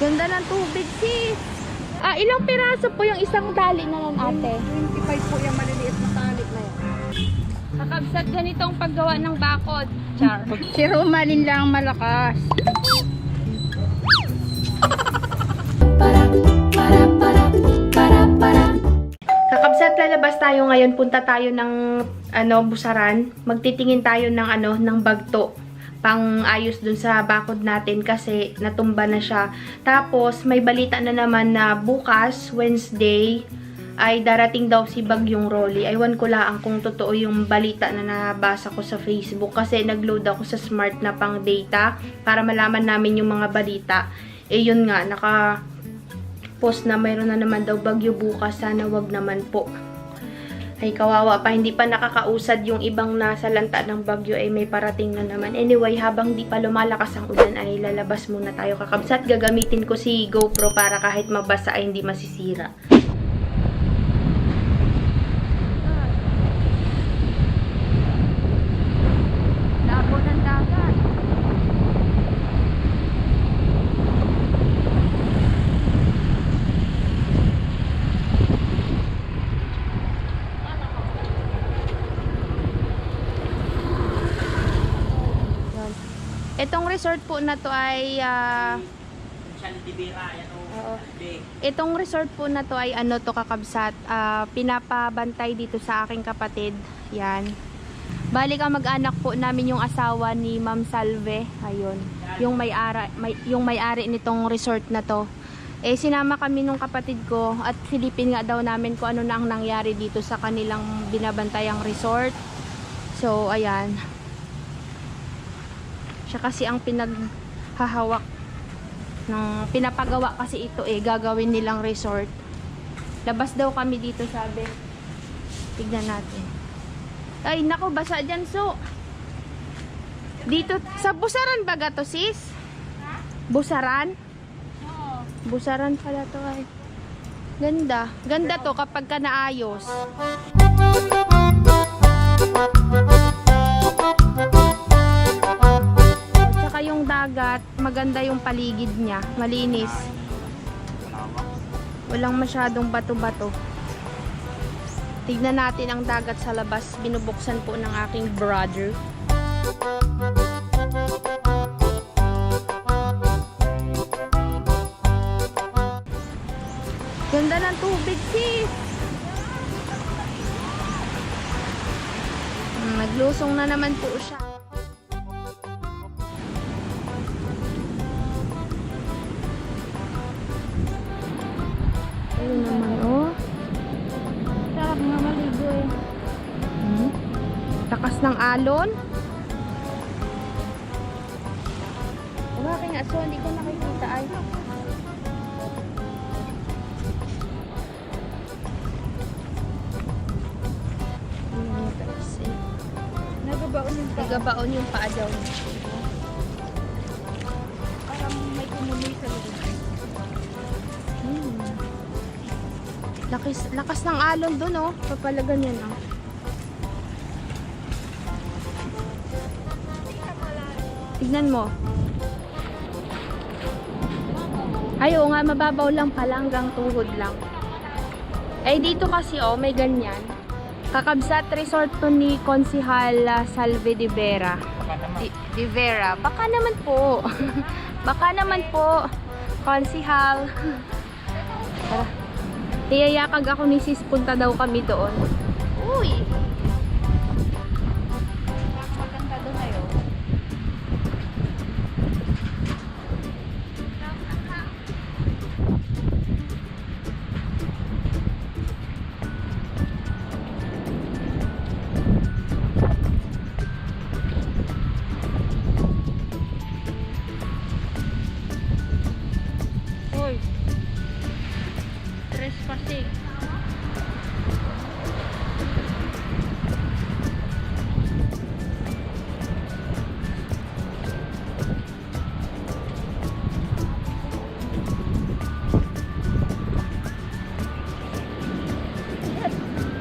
Ganda ng tubig, sis. Ilang piraso po yung isang tali na nun, ate? 25 po yung maliliit na tali na yan. Kakabsat ganitong paggawa ng bakod. Char. Si Romalyn lang malakas. Kakabsat, lalabas tayo ngayon. Punta tayo ng Busaran. Magtitingin tayo ng bagto pang ayos dun sa bakod natin kasi natumba na siya. Tapos may balita na naman na bukas, Wednesday, ay darating daw si Bagyong Rolly. Aywan ko lang kung totoo yung balita na nabasa ko sa Facebook kasi nagload ako sa smart na pang data para malaman namin yung mga balita. Yun nga, naka-post na mayroon na naman daw bagyo bukas. Sana wag naman po. Ay, kawawa pa. Hindi pa nakakausad yung ibang nasa lanta ng bagyo ay may parating na naman. Anyway, habang di pa lumalakas ang ulan ay lalabas muna tayo, kakabsat. Gagamitin ko si GoPro para kahit mabasa ay hindi masisira. Labo ng dagat. Itong resort po na to ay itong resort po na to ay kakabsat, pinapabantay dito sa aking kapatid. Yan. Balik ang mag-anak po namin yung asawa ni Ma'am Salve. Ayun. Yung may-ari nitong resort na to. Sinama kami nung kapatid ko at silipin nga daw namin kung ano na ang nangyari dito sa kanilang binabantayang resort. So, ayan. Siya kasi ang pinaghahawak pinapagawa kasi ito gagawin nilang resort. Labas daw kami dito, sabi. Tignan natin. Ay, naku, basa dyan, so. Dito, sa Busaran ba to, sis? Ha? Busaran? Oo. Busaran pala to ay. Ganda. Ganda to kapag ka naayos. Yung dagat, maganda yung paligid niya, malinis. Walang masyadong bato-bato. Tignan natin ang dagat sa labas. Binubuksan po ng aking brother. Ganda ng tubig, sis. Naglusong na naman po siya. Ayun naman, oh. Sarap nga maligo eh. Takas ng alon. Wala kang aso, hindi ko nakikita ay. Nagabaon yung paa daw. Parang may kumuloy sa loob. Lakas ng alon doon, oh. Papalagan yan, oh. Tignan mo. Ay, oo nga, mababaw lang pala hanggang tuhod lang. Dito kasi, oh, may ganyan. Kakabsat resort to ni Konsihal Salve de Vera. De Vera. Baka naman po. Baka naman po. Konsihal. Tara. Tiyayakag ako ni sis, punta daw kami doon. Uy! Maganda doon ayo. Uy! Trespassing.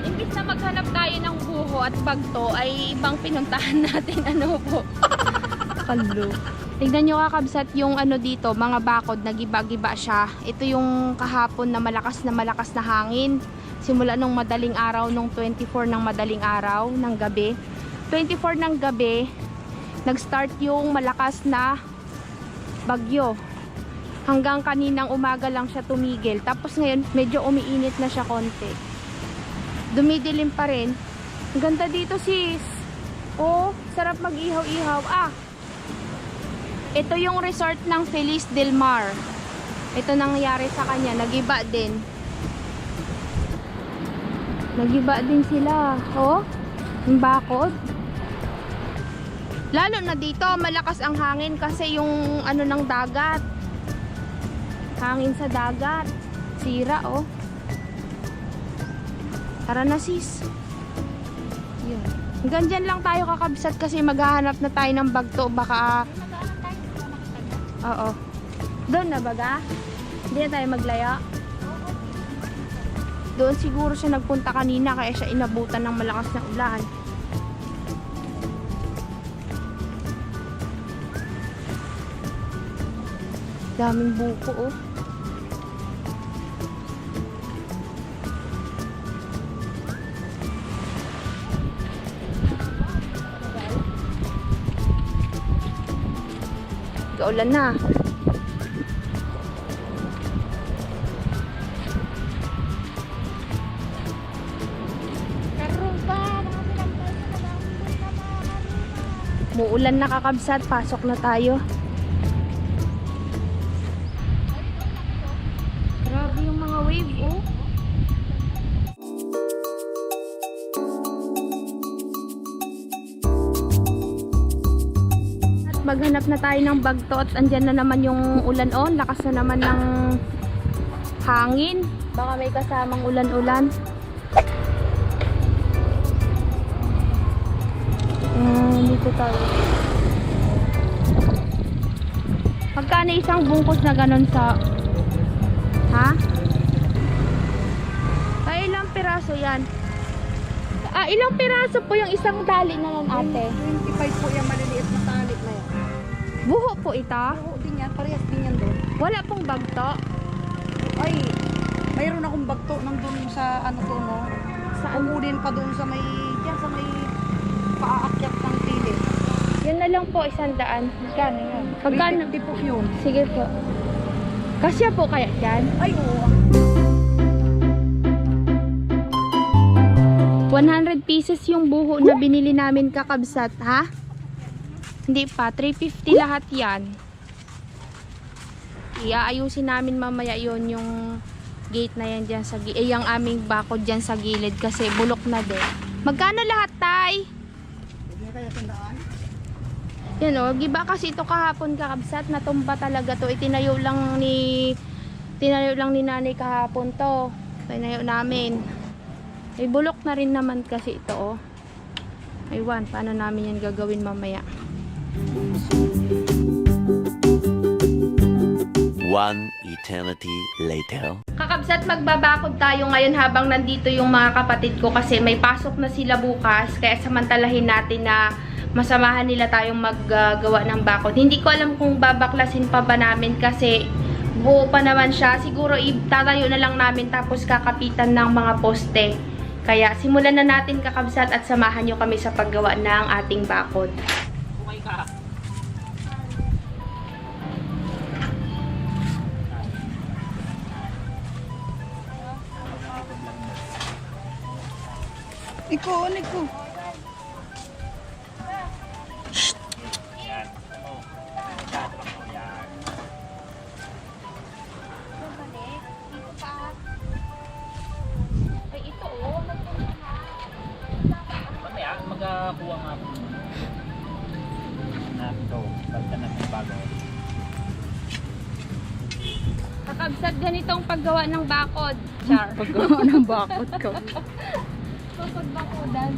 Imbis na maghanap tayo ng buho at bagto ay ibang pinuntahan natin po. Kalo. Tignan nyo kakabsat yung ano dito, mga bakod, nagiba-giba siya. Ito yung kahapon na malakas na hangin. Simula nung madaling araw, nung 24 ng madaling araw, ng gabi. 24 ng gabi, nag-start yung malakas na bagyo. Hanggang kaninang umaga lang siya tumigil. Tapos ngayon, medyo umiinit na siya konti. Dumidilim pa rin. Ang ganda dito sis. Oh, sarap mag-ihaw-ihaw. Ito yung resort ng Feliz del Mar. Ito nangyari sa kanya. Nagiba din. Nagiba din sila. Oh, yung bakod. Lalo na dito, malakas ang hangin kasi yung ano ng dagat. Hangin sa dagat. Sira, oh. Tara na sis. Yun. Hanggang dyan lang tayo kakabsat kasi maghahanap na tayo ng bagto. Baka oo. Doon na baga? Hindi na tayo maglaya? Doon siguro siya nagpunta kanina kaya siya inabutan ng malakas na ulan. Daming buko oh. Kaulan na. Muulan na kakabsat, pasok na tayo. Grabe yung mga wave, oh. At maghanap na tayo ng bagto at andyan na naman yung ulan, oh. Lakas na naman ng hangin. Baka may kasamang ulan-ulan. Dito tayo. Magkano isang bungkus na ganon sa... Ha? Ay, ilang piraso yan? Ilang piraso po yung isang tali na yan, ate? 25 po yung maliliit na tali na yan. Buho po ito? Oo din yan, parehas din yan doon. Wala pong bagto? Ay, mayroon akong bagto nang doon sa ano to, no? Saan? Umulin pa doon sa may, yan sa may paaakyat ng tili. Yan na lang po, 100. Magkano yan? Magkano? 350 po yun. Sige po. Kasya po kaya dyan? Ay, oo. 100 pieces yung buho na binili namin kakabsat, ha? Hindi pa, 350 lahat yan. Iaayusin namin mamaya yon yung gate na yan dyan sa yung aming bakod dyan sa gilid kasi bulok na din. Magkano lahat, tay? Hindi kaya tandaan. Yan o, giba kasi ito kahapon kakabsat, natumba talaga to. Itinayo lang ni nanay kahapon to. Tinayo namin. Ay bulok na rin naman kasi ito oh. Aywan, paano namin yan gagawin mamaya? One eternity later. Kakabsat, magbabakod tayo ngayon habang nandito yung mga kapatid ko kasi may pasok na sila bukas. Kaya samantalahin natin na masamahan nila tayong maggawa ng bakod. Hindi ko alam kung babaklasin pa ba namin kasi buo pa naman siya. Siguro itatayo na lang namin tapos kakapitan ng mga poste. Kaya simulan na natin kakabsat at samahan nyo kami sa paggawa ng ating bakod. Okay ka. Iko. Yan. Oh. Yan. Ay, ito oh. Mamaya, magkuha nga po. Na ito. Basta na may bago. Kakabsat, ganitong paggawa ng bakod. Char. Paggawa ng bakod ko. Susod bakodan.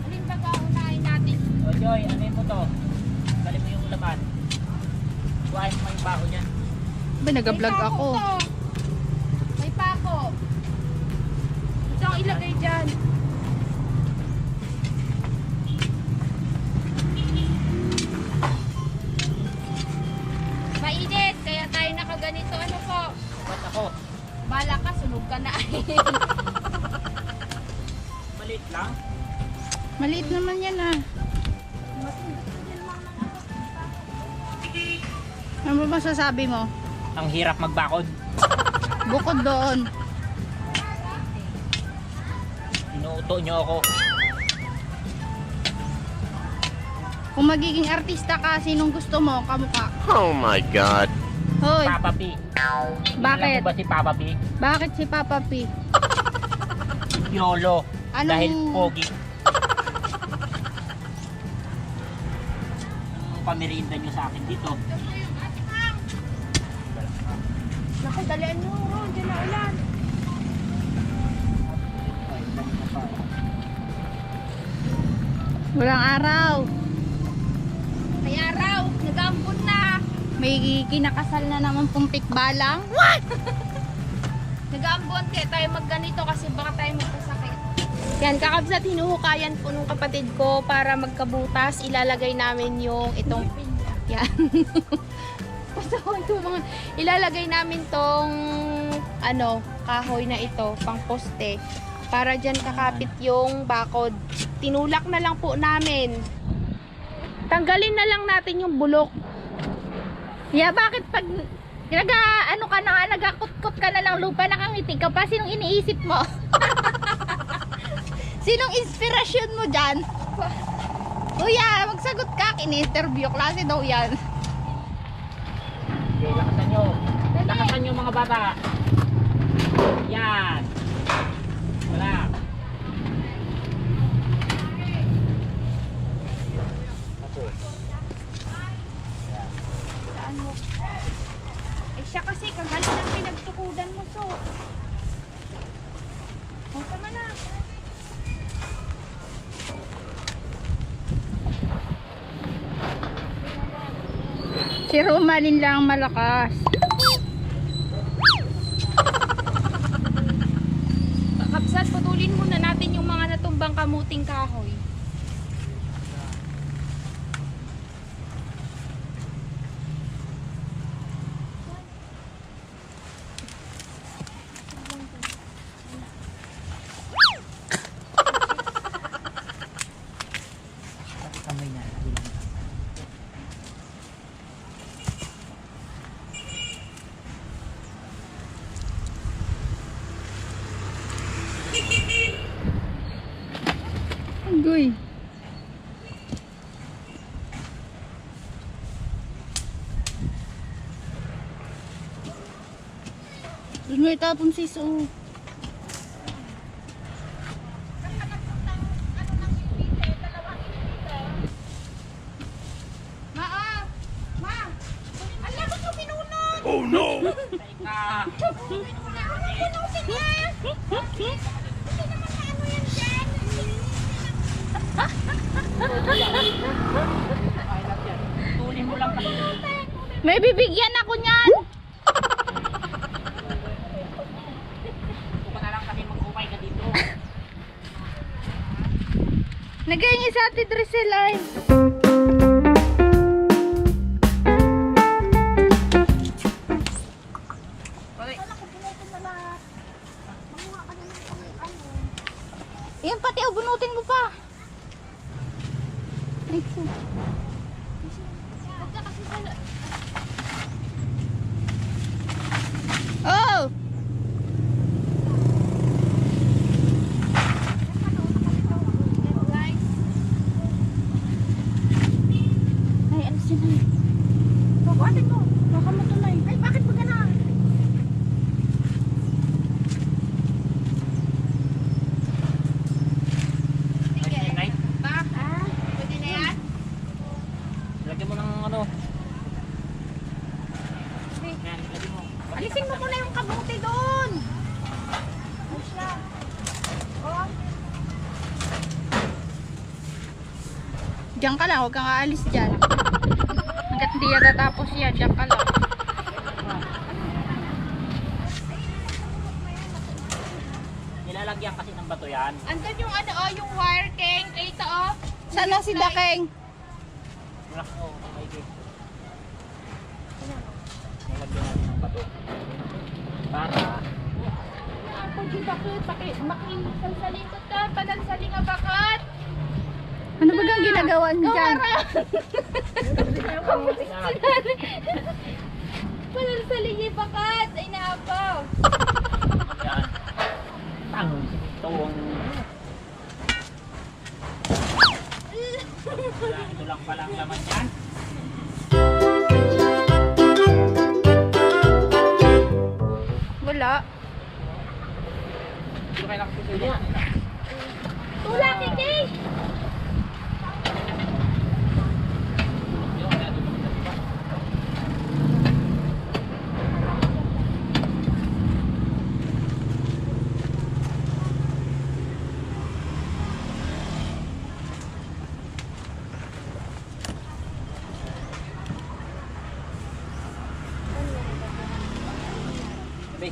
Alin ba kaunahin natin? O Joy, ano mo to? Dali mo yung laman. Kuhain mo yung bako niyan. Ba, nag-vlog ako. May pako. Ito ang ilagay dyan. yan ah. Ano ba masasabi mo? Ang hirap magbakod. Bukod doon. Inuuto nyo ako. Kung magiging artista ka, sinong gusto mo? Kamukha. Oh my god. Hoy, Papa P. Bakit? Alam mo ba si Papa P? bakit si Papa P? Yolo. Anong- Dahil pogi. Ang pamirienda nyo sa akin dito. Naku, dalian mo. Diyan na ulan. Walang araw. May araw. Nag-ampun na. May kinakasal na naman pong tikbalang. Nag-aambon kaya tayo magganito kasi baka tayo magkasakit. Yan, kakabsat, hinuhukayan po nung kapatid ko para magkabutas. Ilalagay namin yung itong... Yan. Basta ko ito mga... Ilalagay namin tong kahoy na ito, pang poste. Para dyan kakapit yung bakod. Tinulak na lang po namin. Tanggalin na lang natin yung bulok. Yeah, bakit pag nagakut-kut ka na lang lupa, nakangiti ka pa, sinong iniisip mo? Sinong inspirasyon mo dyan? Kuya, magsagot ka, in-interview, klase daw yan. Okay, lakasan nyo. Lakasan nyo mga bata. Yan. Wala. Ano? Eh siya kasi kagaling ng pinagtukudan mo, so. O, tama na. Si Romalyn lang malakas. Kakabsat, putulin muna natin yung mga natumbang kamuting kahoy. Kamay na. Agoy. Doon mo itapon sis, oh. Oh no! Ah, tuloy mo lang kasi. May bibigyan ako niyan. Kung na lang kasi mag-umay ka dito. Nagahingi sa Ate Dressel ay. Yan pati, bunutin mo pa. Ay, so. Oh! Ay, ano sila? Babatin mo. Baka matulay. Ay, bakit ba gano'n? Right? Pwede na yan? Lagyan mo ng ano. Yan, lagyan mo. Alisin mo muna yung kabuti doon. Ay siya. Oh. Diyan ka lang, huwag kang aalis dyan. Hanggat hindi natatapos yan, diyan ka lang. Nilalagyan kasi ng bato yan. Andun yung yung wire king. Ito Sana si Dakeng? Wala ko, maigit. Nilalagyan natin ng bato. Para Ako di bakit makisalsalikot ka. Panansaling nga bakit? Ano ba kang ginagawa niyo dyan? Wala sa linya bakat. Ay naapaw. Yan. Tangon si Tong. Ito lang pala ang laman yan. Wala. Ito kayo lang susunod. Tula, Kiki! Sabi.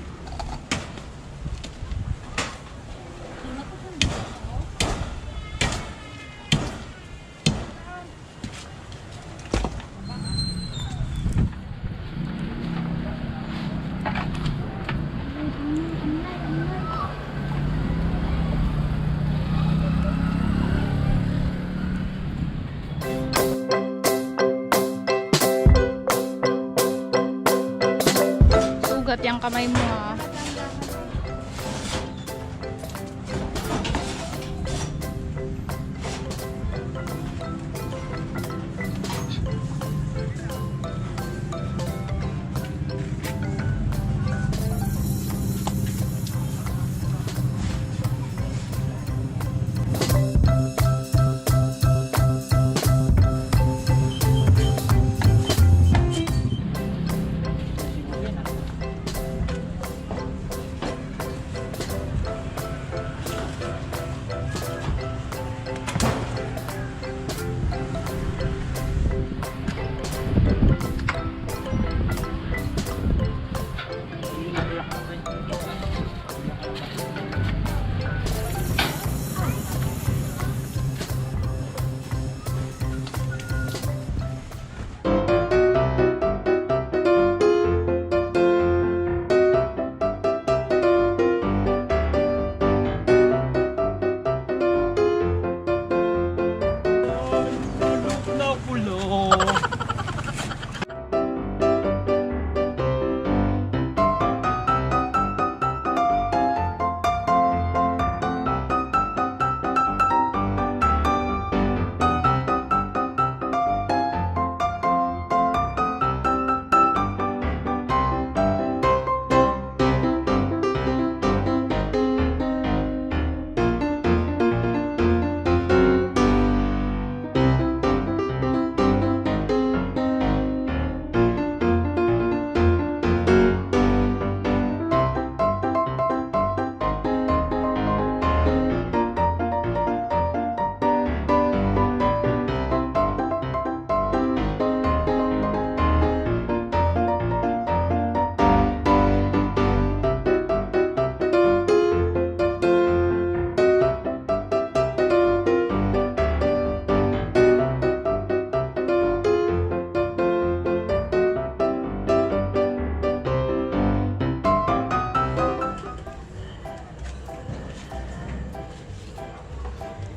Sugat yung kamay mo ah.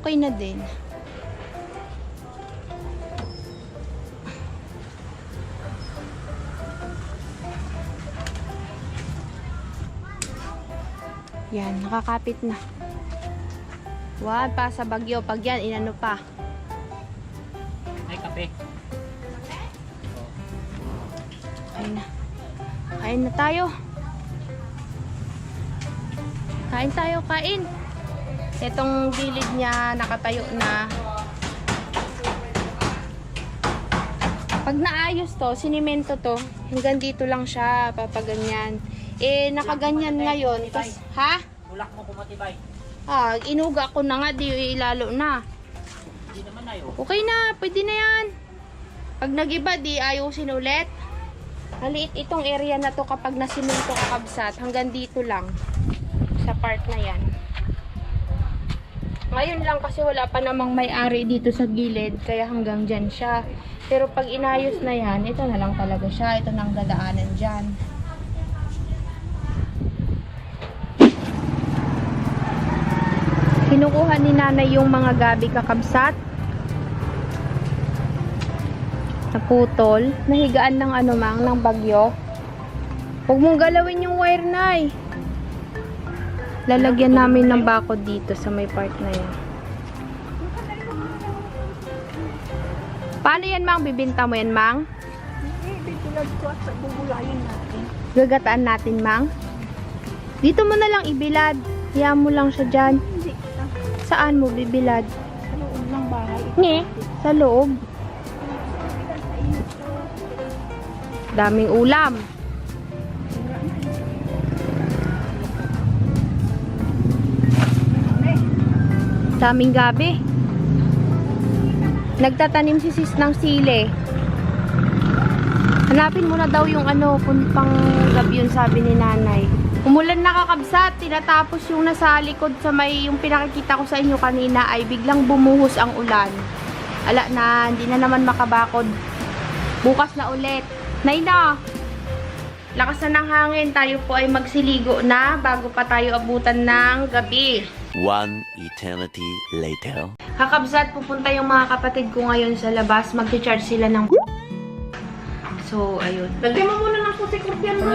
Okay na din. Yan, nakakapit na. Wow, pa sa bagyo. Pag yan, inano pa. Ay, kape. Kain na. Kain na tayo. Kain tayo, kain. Itong gilid niya nakatayo na. Pag naayos to, sinimento to, hanggang dito lang siya, papaganyan. Eh, nakaganyan ngayon. Tas, ha? Tulak mo kumatibay. Ah, inuga ko na nga, di ilalo na. Hindi naman ayo. Okay na, pwede na yan. Pag nagiba, di ayusin ulit. Maliit itong area na to kapag nasimento kakabsat. Hanggang dito lang. Sa part na yan. Ngayon lang kasi wala pa namang may-ari dito sa gilid. Kaya hanggang dyan siya. Pero pag inayos na yan, ito na lang talaga siya. Ito nang dadaanan dyan. Kinukuha ni nanay yung mga gabi kakabsat. Naputol. Nahigaan ng ano mang, ng bagyo. Huwag mong galawin yung wire, Nay. Lalagyan namin ng bakod dito sa may part na yan. Paano yan, Mang? Bibinta mo yan, Mang? Bitulad ko at bubulayin natin. Gagataan natin, Mang? Dito mo na lang ibilad. Hayaan mo lang siya dyan. Hindi. Saan mo bibilad? Sa loob ng bahay. Nge, sa loob. Daming ulam. Daming gabi. Nagtatanim si sis ng sili. Hanapin mo na daw yung ano, pang gabi yun, sabi ni nanay. Umulan na kakabsat, tinatapos yung nasa likod sa may, yung pinakikita ko sa inyo kanina ay biglang bumuhos ang ulan. Ala na, hindi na naman makabakod. Bukas na ulit. Nayna, lakas na ng hangin, tayo po ay magsiligo na bago pa tayo abutan ng gabi. One eternity later. Kakabsat, pupunta yung mga kapatid ko ngayon sa labas. Mag-charge sila ng so, ayun. Lagyan mo muna ng pusi-kurpian mo.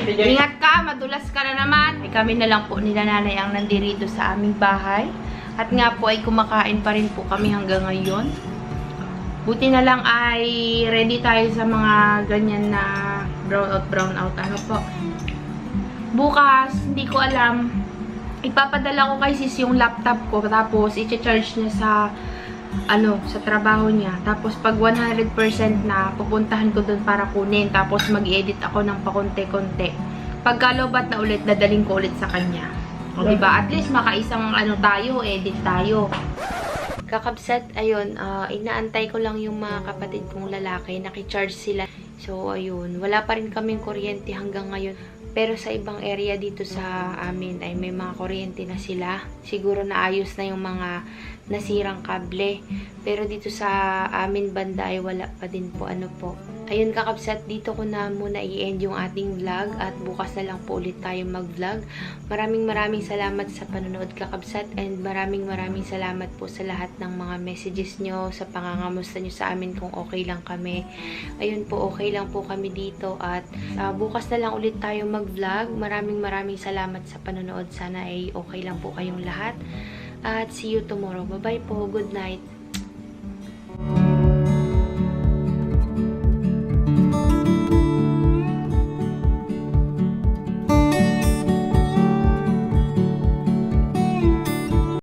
Ingat ka, madulas ka na naman. Ay, kami na lang po nila nanay ang nandirito sa aming bahay. At nga po ay kumakain pa rin po kami hanggang ngayon. Buti na lang ay ready tayo sa mga ganyan na brown out. Ano po? Bukas, hindi ko alam. Ipapadala ko kay sis yung laptop ko. Tapos, i-charge niya sa sa trabaho niya. Tapos, pag 100% na, pupuntahan ko dun para kunin. Tapos, mag-edit ako ng pakonte-konte. Pagkalobat na ulit, dadaling ko ulit sa kanya. O, diba? At least, makaisang tayo, edit tayo. Kakabsat, ayun, inaantay ko lang yung mga kapatid kong lalaki. Nakicharge sila. So, ayun. Wala pa rin kaming kuryente hanggang ngayon. Pero sa ibang area dito sa amin ay may mga kuryente na sila. Siguro naayos na yung mga nasirang kable. Pero dito sa amin banda ay wala pa din po. Ano po. Ayun kakabsat, dito ko na muna i-end yung ating vlog. At bukas na lang po ulit tayo mag-vlog. Maraming salamat sa panonood kakabsat. And maraming salamat po sa lahat ng mga messages nyo. Sa pangangamusta nyo sa amin kung okay lang kami. Ayun po, okay lang po kami dito. At bukas na lang ulit tayo mag-vlog. Maraming salamat sa panonood. Sana ay okay lang po kayong lahat. At see you tomorrow. Bye-bye po. Good night.